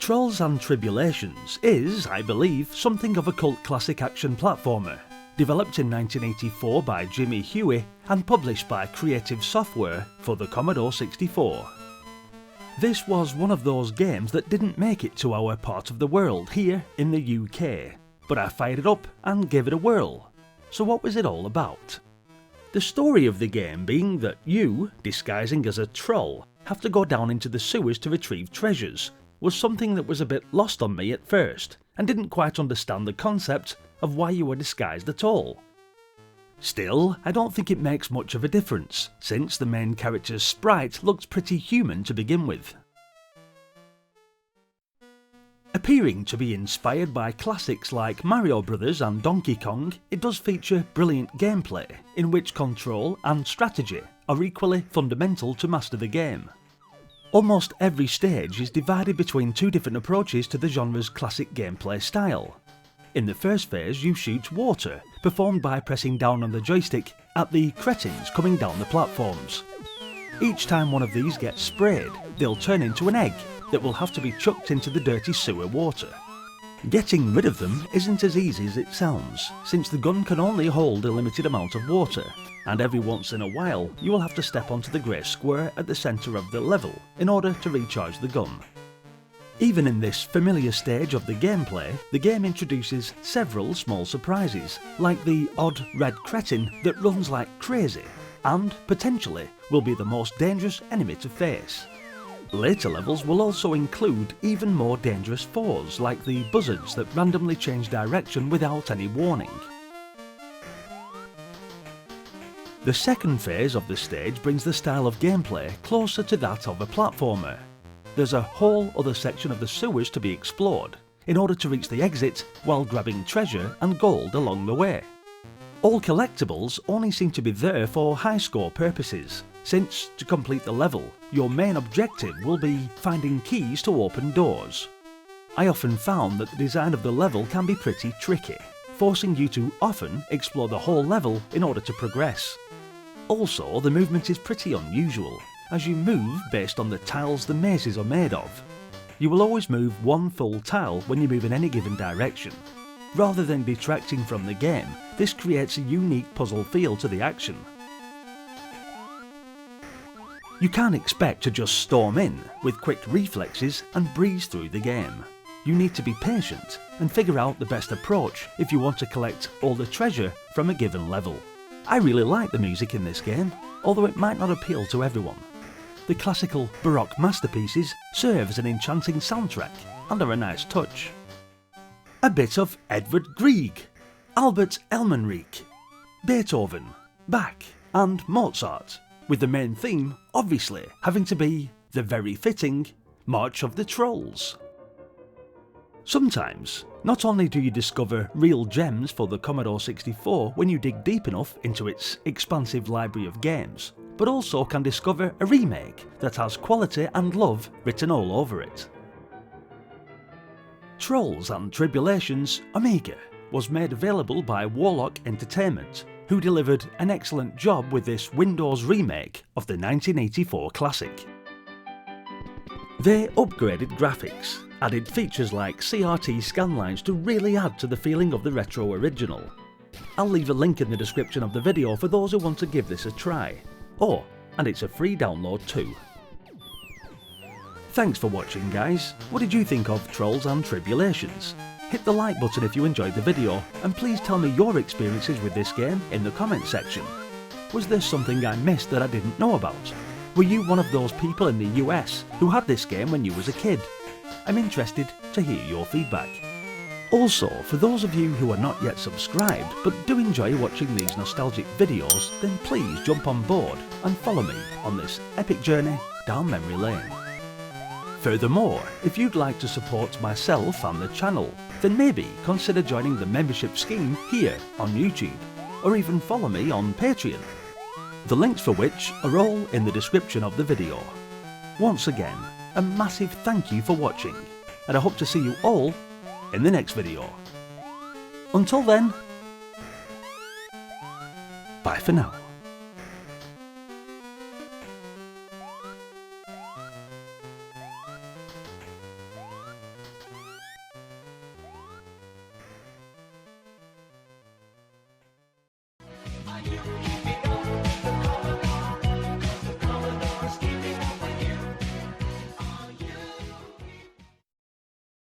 Trolls and Tribulations is, I believe, something of a cult classic action platformer, developed in 1984 by Jimmy Huey and published by Creative Software for the Commodore 64. This was one of those games that didn't make it to our part of the world here in the UK, but I fired it up and gave it a whirl. So what was it all about? The story of the game being that you, disguising as a troll, have to go down into the sewers to retrieve treasures, was something that was a bit lost on me at first, and didn't quite understand the concept of why you were disguised at all. Still, I don't think it makes much of a difference, since the main character's sprite looks pretty human to begin with. Appearing to be inspired by classics like Mario Brothers and Donkey Kong, it does feature brilliant gameplay, in which control and strategy are equally fundamental to master the game. Almost every stage is divided between two different approaches to the genre's classic gameplay style. In the first phase you shoot water, performed by pressing down on the joystick at the cretins coming down the platforms. Each time one of these gets sprayed, they'll turn into an egg that will have to be chucked into the dirty sewer water. Getting rid of them isn't as easy as it sounds, since the gun can only hold a limited amount of water, and every once in a while you will have to step onto the grey square at the centre of the level in order to recharge the gun. Even in this familiar stage of the gameplay, the game introduces several small surprises, like the odd red cretin that runs like crazy, and potentially will be the most dangerous enemy to face. Later levels will also include even more dangerous foes, like the buzzards that randomly change direction without any warning. The second phase of the stage brings the style of gameplay closer to that of a platformer. There's a whole other section of the sewers to be explored, in order to reach the exit while grabbing treasure and gold along the way. All collectibles only seem to be there for high score purposes, since to complete the level, your main objective will be finding keys to open doors. I often found that the design of the level can be pretty tricky, forcing you to often explore the whole level in order to progress. Also, the movement is pretty unusual, as you move based on the tiles the mazes are made of. You will always move one full tile when you move in any given direction. Rather than detracting from the game, this creates a unique puzzle feel to the action. You can't expect to just storm in with quick reflexes and breeze through the game. You need to be patient and figure out the best approach if you want to collect all the treasure from a given level. I really like the music in this game, although it might not appeal to everyone. The classical Baroque masterpieces serve as an enchanting soundtrack and are a nice touch. A bit of Edvard Grieg, Albert Elmenriek, Beethoven, Bach and Mozart, with the main theme obviously having to be the very fitting March of the Trolls. Sometimes, not only do you discover real gems for the Commodore 64 when you dig deep enough into its expansive library of games, but also can discover a remake that has quality and love written all over it. Trolls and Tribulations Amiga was made available by Warlock Entertainment, who delivered an excellent job with this Windows remake of the 1984 classic. They upgraded graphics, added features like CRT scanlines to really add to the feeling of the retro original. I'll leave a link in the description of the video for those who want to give this a try. Oh, and it's a free download too. Thanks for watching guys. What did you think of Trolls and Tribulations? Hit the like button if you enjoyed the video, and please tell me your experiences with this game in the comments section. Was there something I missed that I didn't know about? Were you one of those people in the US who had this game when you was a kid? I'm interested to hear your feedback. Also, for those of you who are not yet subscribed but do enjoy watching these nostalgic videos, then please jump on board and follow me on this epic journey down memory lane. Furthermore, if you'd like to support myself and the channel, then maybe consider joining the membership scheme here on YouTube, or even follow me on Patreon, the links for which are all in the description of the video. Once again, a massive thank you for watching, and I hope to see you all in the next video. Until then, bye for now.